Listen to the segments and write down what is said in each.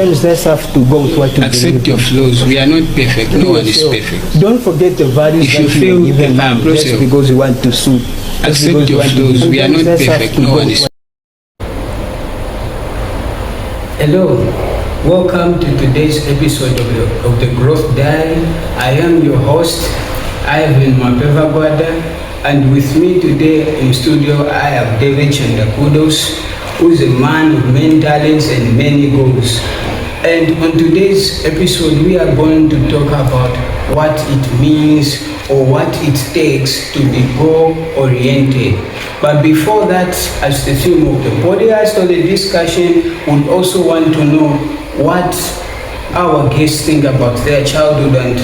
sometimes just have to go with what you Accept believe your in. flaws. We are not perfect. No one is So, perfect. don't forget the values If you that feel you given now, process- just because you want to suit. Accept your flaws. We are not perfect. No one is. Hello, welcome to today's episode of the Growth Diary. I am your host, Ivan Mapeva, and with me today in studio I have David Kudos, who is a man of many talents and many goals. And on today's episode we are going to talk about what it means or what it takes to be goal-oriented. But before that, as the theme of the podcast or the discussion, we also want to know what our guests think about their childhood and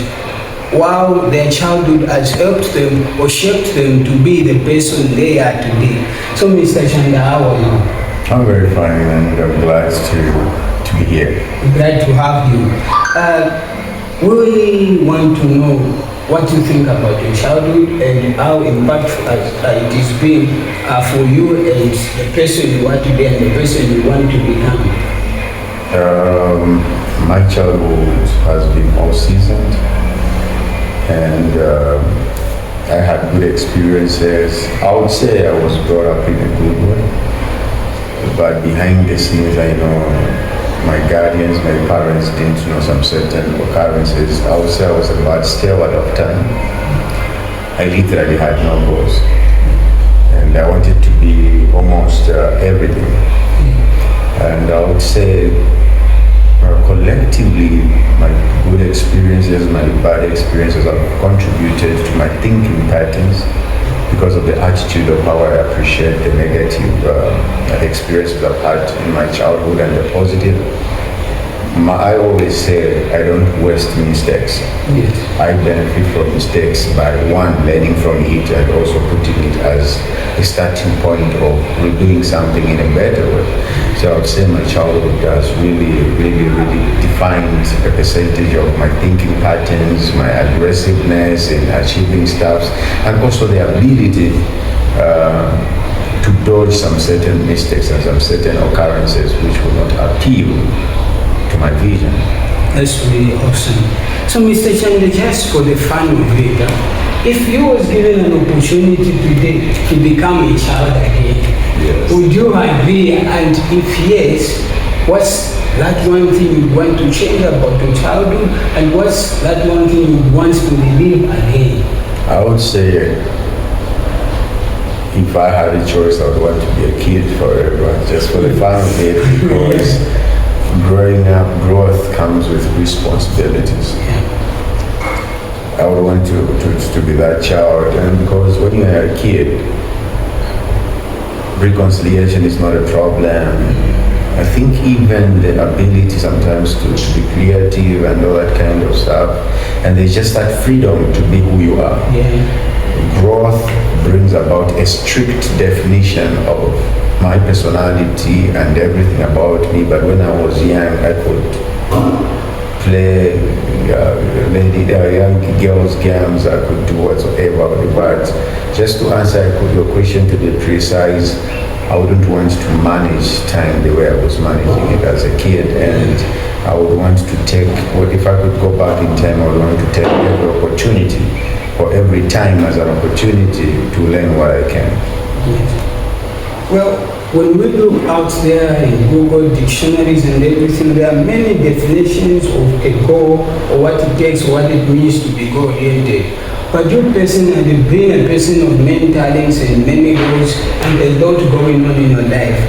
how their childhood has helped them or shaped them to be the person they are today. So, Mr. Chanda, how are you? I'm very fine and I'm glad to be here. Glad to have you. We want to know what you think about your childhood and how impactful it has been for you and the person you are today and the person you want to become. My childhood has been all seasoned, and I had good experiences. I would say I was brought up in a good way, but behind the scenes, I know my guardians, my parents didn't know some certain occurrences. I would say I was a bad steward of time. I literally had no goals, and I wanted to be almost everything. And I would say collectively, my good experiences, my bad experiences have contributed to my thinking patterns because of the attitude of how I appreciate the negative experiences I've had in my childhood and the positive. I always say I don't waste mistakes. Yes. I benefit from mistakes by one, learning from it and also putting it as a starting point of redoing something in a better way. So I would say my childhood has really defined a percentage of my thinking patterns, my aggressiveness in achieving stuff, and also the ability to dodge some certain mistakes and some certain occurrences which will not appeal to my vision. That's really awesome. So, Mr. Chanda, just for the fun of it, if you was given an opportunity today to become a child again, Yes. would you agree? And if yes, what's that one thing you want to change about your childhood, and what's that one thing you want to relive again? I would say if I had a choice, I would want to be a kid forever, just for the fun of it, because growing up, growth comes with responsibilities. I would want to be that child, and because when you are a kid, reconciliation is not a problem. I think even the ability sometimes to be creative and all that kind of stuff, and there's just that freedom to be who you are. Yeah. Growth brings about a strict definition of my personality and everything about me, but when I was young, I could play young girls' games, I could do whatsoever, but just to answer your question to be precise, I wouldn't want to manage time the way I was managing it as a kid, and I would want to take, if I could go back in time, I would want to take every opportunity or every time as an opportunity to learn what I can. Yes. Well, when we look out there in Google dictionaries and everything, there are many definitions of a goal or what it takes or what it means to be goal-oriented. But you personally, being a person of many talents and many goals and a lot going on in your life,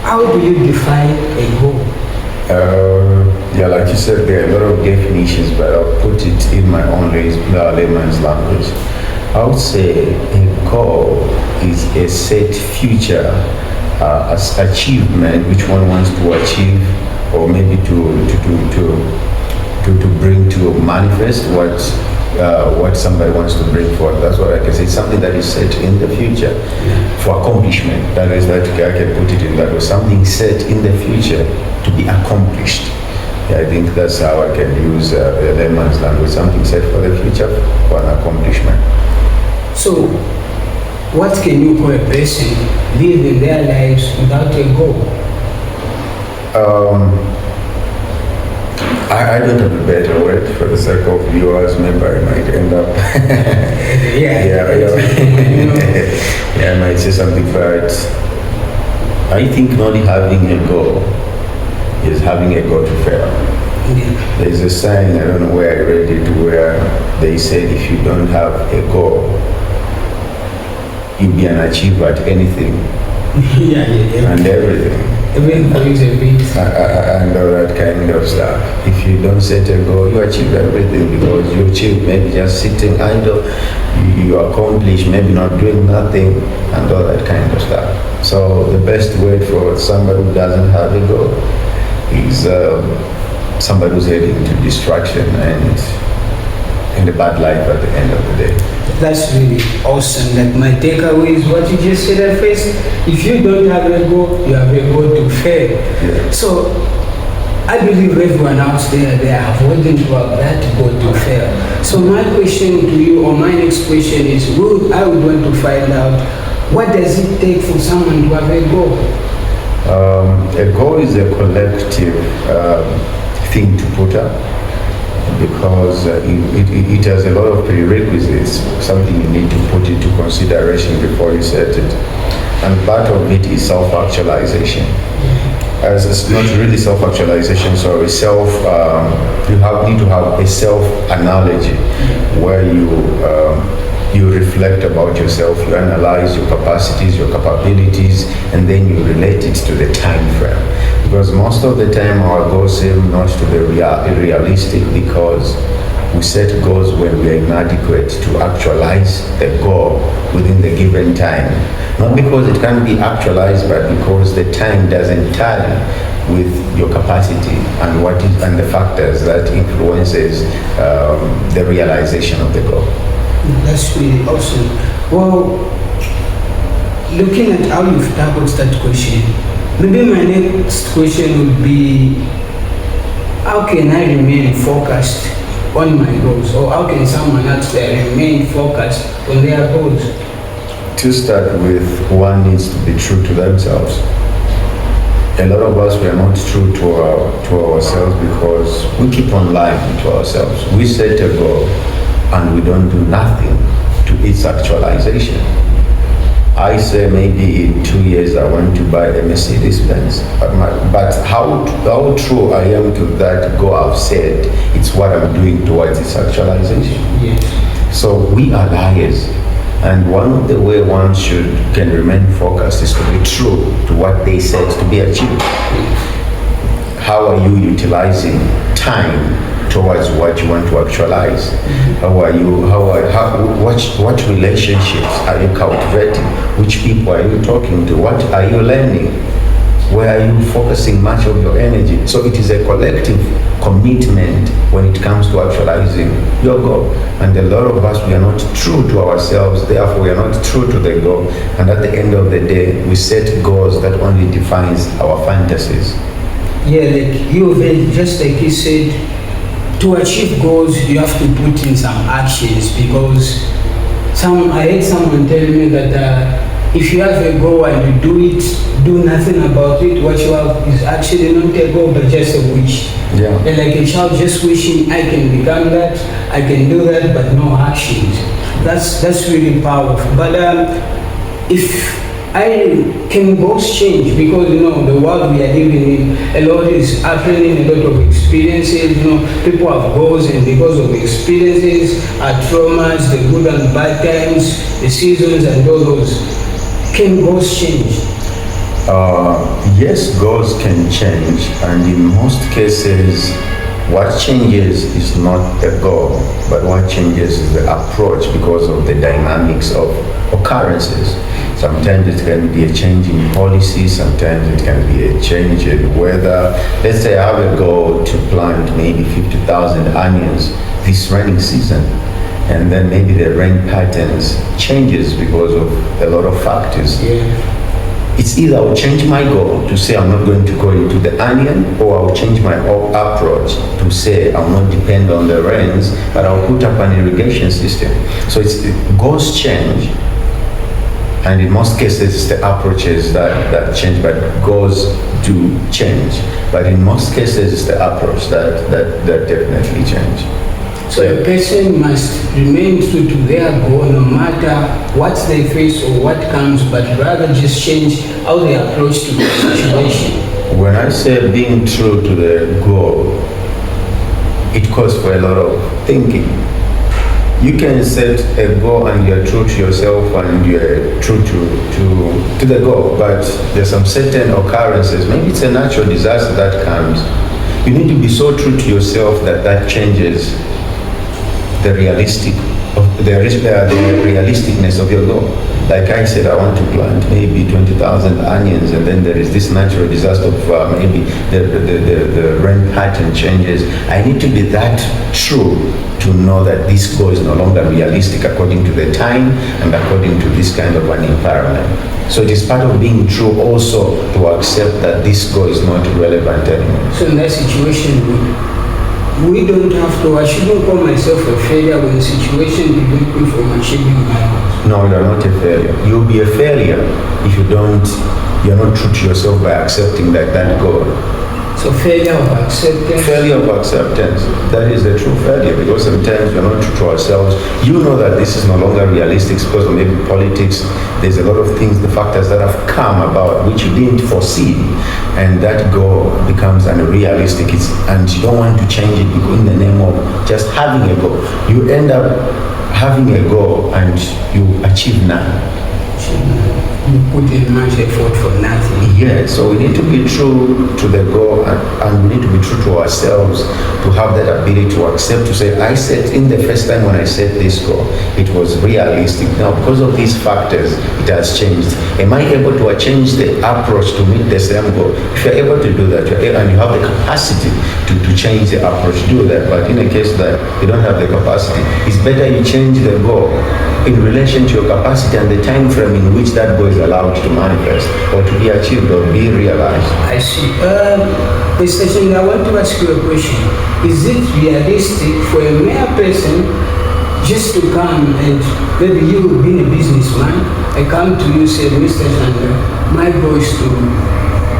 how do you define a goal? Yeah, like you said, there are a lot of definitions, but I'll put it in my own layman's language. I would say a goal is a set future achievement which one wants to achieve, or maybe to bring to manifest what somebody wants to bring forth. That's what I can say. Something that is set in the future for accomplishment. That is, that I can put it in that way. Something set in the future to be accomplished. Yeah, I think that's how I can use the layman's language. Something set for the future for an accomplishment. So, what can you call a person living their lives without a goal? I don't have a better word for the sake of viewers. Maybe I might end up. Yeah, I might say something, but I think not having a goal is having a goal to fail. Yeah. There's a saying, I don't know where I read it, where they said if you don't have a goal, you'll be an achiever at anything and everything. Even is a bit. And all that kind of stuff. If you don't set a goal, you achieve everything, because you achieve maybe just sitting idle, you accomplish maybe not doing nothing, and all that kind of stuff. So the best word for somebody who doesn't have a goal is somebody who's heading to destruction and in the bad life at the end of the day. That's really awesome. Like my takeaway is what you just said at first. If you don't have a goal, you have a goal to fail. Yeah. So I believe everyone out there, they are avoiding to have that goal to fail. So my question to you, or my next question is, I would want to find out, what does it take for someone to have a goal? A goal is a collective thing to put up, because it has a lot of prerequisites, something you need to put into consideration before you set it. And part of it is self-actualization. As it's not really self-actualization, so you need to have a self-analogy where you reflect about yourself, you analyze your capacities, your capabilities, and then you relate it to the time frame. Because most of the time our goals seem not to be realistic, because we set goals when we are inadequate to actualize the goal within the given time. Not because it can't be actualized, but because the time doesn't tally with your capacity and the factors that influences the realization of the goal. That's really awesome. Well, looking at how you've tackled that question, maybe my next question would be, how can I remain focused on my goals? Or how can someone out there remain focused on their goals? To start with, one needs to be true to themselves. A lot of us, we are not true to ourselves because we keep on lying to ourselves. We set a goal and we don't do nothing to its actualization. I say maybe in 2 years I want to buy a Mercedes-Benz, but how true I am to that goal I've said, it's what I'm doing towards its actualization. Yes. So we are liars, and one of the way one can remain focused is to be true to what they said to be achieved. How are you utilizing time towards what you want to actualize? What relationships are you cultivating? Which people are you talking to? What are you learning? Where are you focusing much of your energy? So it is a collective commitment when it comes to actualizing your goal. And a lot of us, we are not true to ourselves, therefore we are not true to the goal. And at the end of the day, we set goals that only defines our fantasies. Yeah, just like you said, to achieve goals, you have to put in some actions, because I heard someone tell me that if you have a goal and you do nothing about it, what you have is actually not a goal but just a wish. Yeah. And like a child just wishing, I can become that, I can do that, but no actions. That's really powerful. But can goals change? Because the world we are living in, a lot is happening, a lot of experiences. People have goals, and because of experiences, traumas, the good and bad times, the seasons, and all those. Can goals change? Yes, goals can change, and in most cases, what changes is not the goal, but what changes is the approach, because of the dynamics of occurrences. Sometimes it can be a change in policy, sometimes it can be a change in weather. Let's say I have a goal to plant maybe 50,000 onions this rainy season, and then maybe the rain patterns changes because of a lot of factors. Yeah. It's either I'll change my goal to say I'm not going to go into the onion, or I'll change my approach to say I'll not depend on the rains, but I'll put up an irrigation system. So goals change, And in most cases, it's the approaches that change, but goals do change. But in most cases, it's the approach that definitely change. So a person must remain true to their goal no matter what they face or what comes, but rather just change how they approach to the situation. When I say being true to the goal, it calls for a lot of thinking. You can set a goal and you're true to yourself and you're true to the goal, but there's some certain occurrences. Maybe it's a natural disaster that comes. You need to be so true to yourself that changes the realisticness of your goal. Like I said, I want to plant maybe 20,000 onions, and then there is this natural disaster of maybe the rain pattern changes. I need to be that true to know that this goal is no longer realistic according to the time and according to this kind of an environment. So it is part of being true also to accept that this goal is not relevant anymore. So in that situation, we don't have to, I shouldn't call myself a failure when situation prevent me from achieving my goals. No, you're not a failure. You'll be a failure if you're not true to yourself by accepting that goal. So failure of acceptance? Failure of acceptance. That is the true failure, because sometimes we're not true to ourselves. You know that this is no longer realistic because of maybe politics. There's a lot of things, the factors that have come about which you didn't foresee, and that goal becomes unrealistic. And you don't want to change it in the name of just having a goal. You end up having a goal and you achieve none. You put in much effort for nothing. Yeah, so we need to be true to the goal, and we need to be true to ourselves to have that ability to accept, to say, I set in the first time when I set this goal, it was realistic. Now, because of these factors, it has changed. Am I able to change the approach to meet the same goal? If you're able to do that, and you have the capacity to change the approach, do that. But in a case that you don't have the capacity, it's better you change the goal in relation to your capacity and the time frame in which that goal is allowed to manifest or to be achieved or be realized. I see. Mr. Ching, I want to ask you a question. Is it realistic for a mere person just to come and maybe you being a businessman, I come to you say, Mr. Chandra, my goal is to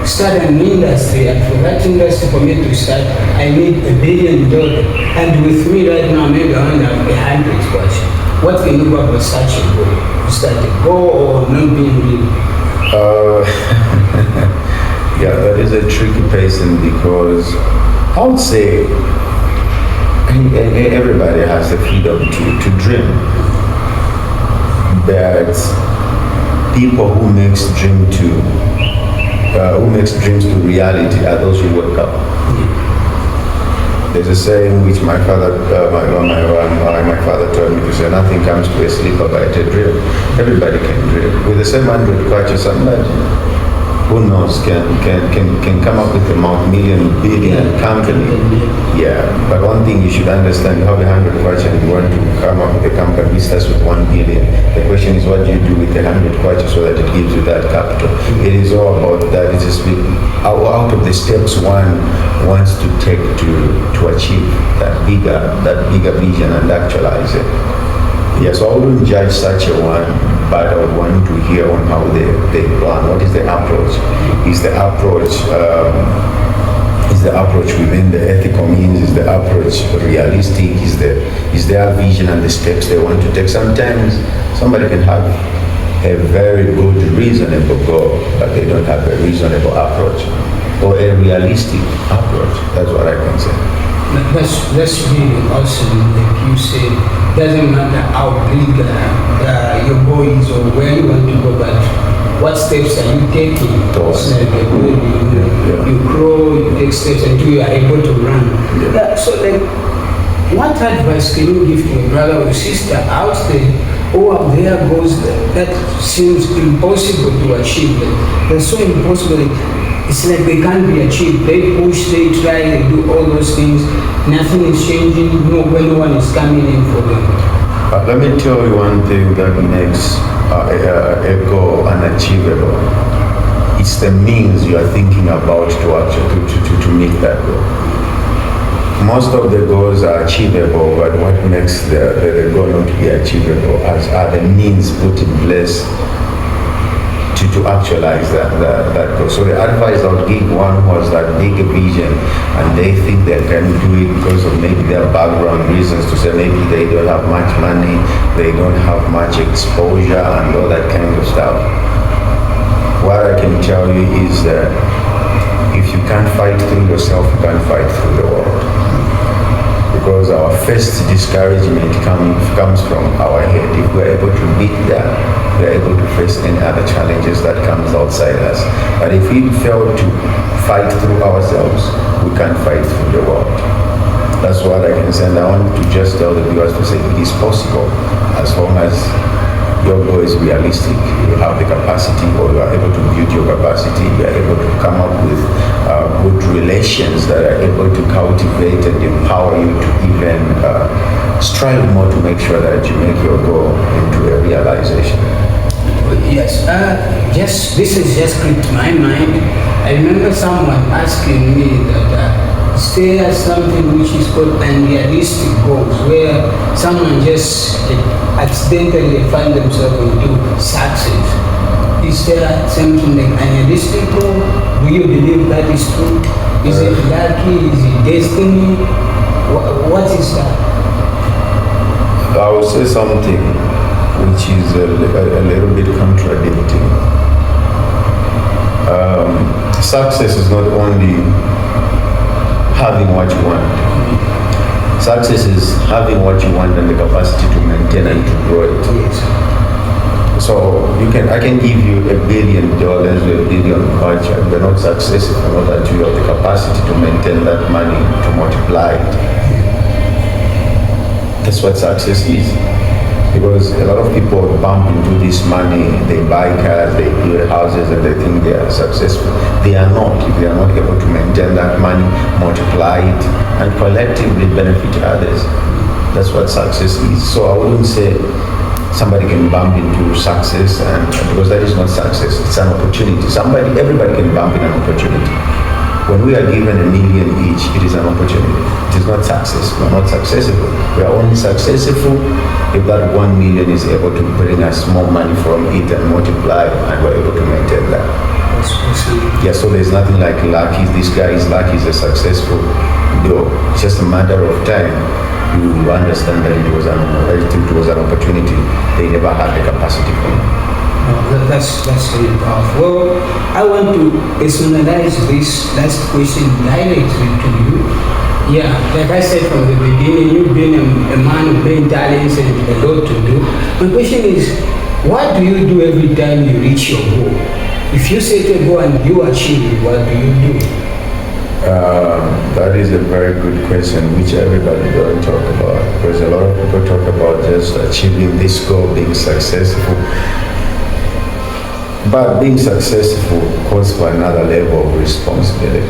start an industry, and for that industry for me to start, I need $1 billion. And with me right now, maybe I only have 100 questions. What can you do about such a goal? Is that a goal or not being real? Yeah, that is a tricky person, because I would say everybody has the freedom to dream. But people who makes dreams to reality are those who wake up. There's a saying which my father told me to say, nothing comes to a sleeper but a dream. Everybody can dream. With the same 100 kwacha, somebody who knows can come up with a multi-million, billion company. Yeah, but one thing you should understand, you have 100 kwacha and you want to come up with a company which starts with 1 billion. The question is, what do you do with the 100 kwacha so that it gives you that capital? It is all about that. It is out of the steps one wants to take to achieve that bigger vision and actualize it. Yes, I wouldn't judge such a one, but I would want to hear on how they plan. What is the approach? Is the approach within the ethical means? Is the approach realistic? Is their vision and the steps they want to take? Sometimes somebody can have a very good, reasonable goal, but they don't have a reasonable approach or a realistic approach. That's what I can say. That's really awesome. Like you said, doesn't matter how big your goal is or where you want to go, but what steps are you taking? So you grow, you take steps until you are able to run. Yeah, so like, what advice can you give to a brother or sister out there who have their goals that seems impossible to achieve? They're so impossible. It's like they can't be achieved. They push, they try, they do all those things. Nothing is changing. No one is coming in for them. Let me tell you one thing that makes a goal unachievable. It's the means you are thinking about to meet that goal. Most of the goals are achievable, but what makes the goal not be achievable are the means put in place to actualize that goal. So the advice I would give one was that big vision, and they think they can do it because of maybe their background reasons, to say maybe they don't have much money, they don't have much exposure and all that kind of stuff. What I can tell you is that if you can't fight through yourself, you can't fight through the world. Because our first discouragement comes from our head. If we're able to beat that, we're able to face any other challenges that comes outside us. But if we fail to fight through ourselves, we can't fight through the world. That's what I can say. And I want to just tell the viewers to say it is possible, as long as your goal is realistic, you have the capacity, or you are able to build your capacity, you are able to come up with good relations that are able to cultivate and empower you to even strive more to make sure that you make your goal into a realization. Yes, this has just clicked my mind. I remember someone asking me that there is something which is called unrealistic goals, where someone just accidentally find themselves into success. Is there something like unrealistic goal? Do you believe that is true? Is it lucky? Is it destiny? What is that? I will say something which is a little bit contradicting. Success is not only having what you want. Success is having what you want and the capacity to maintain and to grow it. So I can give you $1 billion or $1 billion budget, but not successful, not that you have the capacity to maintain that money, to multiply it. That's what success is. Because a lot of people bump into this money, they buy cars, they build houses, and they think they are successful. They are not, if they are not able to maintain that money, multiply it, and collectively benefit others. That's what success is. So I wouldn't say somebody can bump into success, and because that is not success, it's an opportunity. Everybody can bump in an opportunity. When we are given $1 million each, it is an opportunity. It is not success. We are not successful. We are only successful if that 1 million is able to bring us more money from it and multiply, and we're able to maintain that. Yeah, so there's nothing like lucky. This guy is lucky, he's a successful. It's just a matter of time. You understand that it was an opportunity. They never had the capacity for it. That's really powerful. Well, I want to personalize this last question directly to you. Yeah, like I said from the beginning, you've been a man of many talents and a lot to do. My question is, what do you do every time you reach your goal? If you set a goal and you achieve it, what do you do? That is a very good question, which everybody don't talk about. Because a lot of people talk about just achieving this goal, being successful. But being successful calls for another level of responsibility.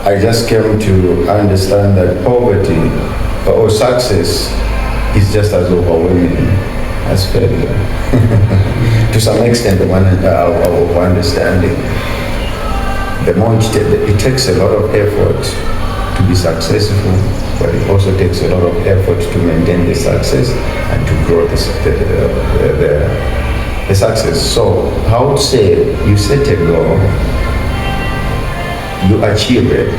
I just came to understand that poverty or success is just as overwhelming as failure. To some extent, of understanding. The more it takes a lot of effort to be successful, but it also takes a lot of effort to maintain the success and to grow the success. So I would say you set a goal, you achieve it.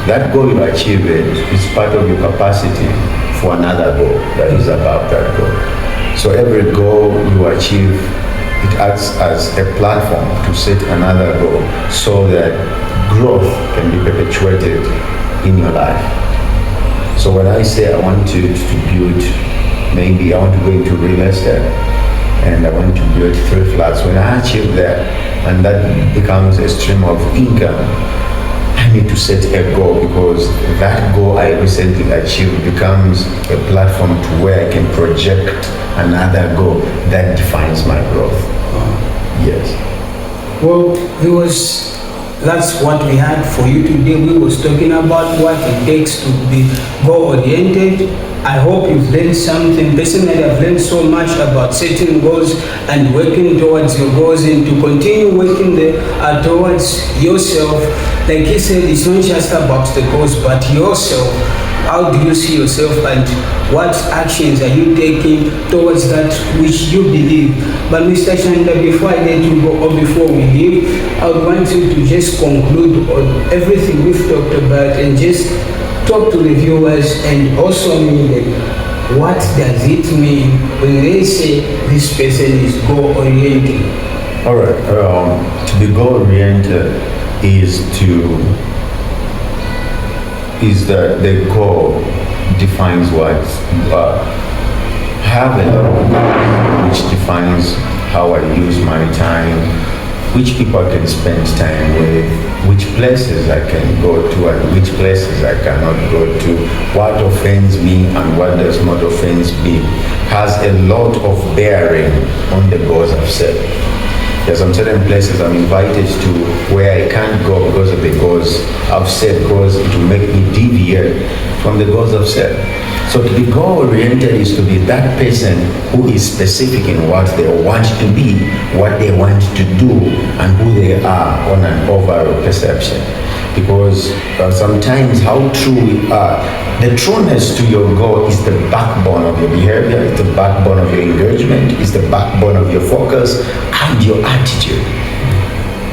That goal you achieve it is part of your capacity for another goal that is above that goal. So every goal you achieve, it acts as a platform to set another goal so that growth can be perpetuated in your life. So when I say I want to build, maybe I want to go into real estate and I want to build 3 flats. When I achieve that and that becomes a stream of income, I need to set a goal, because that goal I recently achieved becomes a platform to where I can project another goal that defines my growth. Yes. Well, that's what we had for you today. We was talking about what it takes to be goal-oriented. I hope you've learned something. Personally, I've learned so much about setting goals and working towards your goals, and to continue working towards yourself. Like he said, it's not just about the goals, but yourself. how do you see yourself and what actions are you taking towards that which you believe? But Mr. Shanda, before I let you go or before we leave, I would want you to just conclude on everything we've talked about and just talk to the viewers and also me that what does it mean when they say this person is goal-oriented? All right. To be goal-oriented is that the goal defines what you are. Have a goal which defines how I use my time, which people I can spend time with, which places I can go to and which places I cannot go to, what offends me and what does not offend me, has a lot of bearing on the goals I've set. There's some certain places I'm invited to where I can't go because of the goals I've set, because it will make me deviate from the goals I've set. So to be goal-oriented is to be that person who is specific in what they want to be, what they want to do, and who they are on an overall perception. Because sometimes how true we are, the trueness to your goal is the backbone of your behavior, it's the backbone of your engagement, it's the backbone of your focus and your attitude.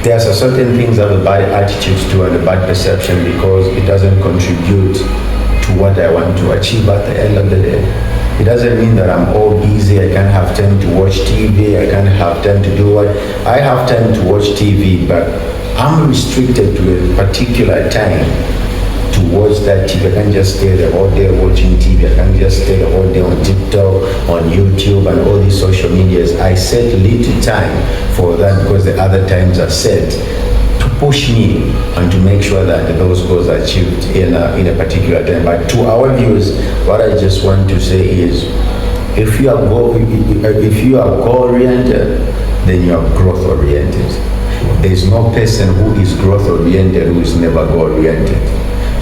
There are certain things that have a bad attitude to and a bad perception because it doesn't contribute to what I want to achieve at the end of the day. It doesn't mean that I'm all busy, I can't have time to watch TV, I can't have time to do what. I have time to watch TV, but I'm restricted to a particular time to watch that TV. I can't just stay the whole day watching TV. I can't just stay the whole day on TikTok, on YouTube, and all these social medias. I set little time for that because the other times are set to push me and to make sure that those goals are achieved in a particular time. But to our viewers, what I just want to say is, if you are goal-oriented, then you are growth-oriented. There is no person who is growth-oriented who is never goal-oriented.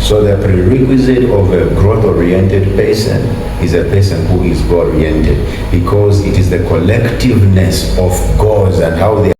So the prerequisite of a growth-oriented person is a person who is goal-oriented, because it is the collectiveness of goals and how they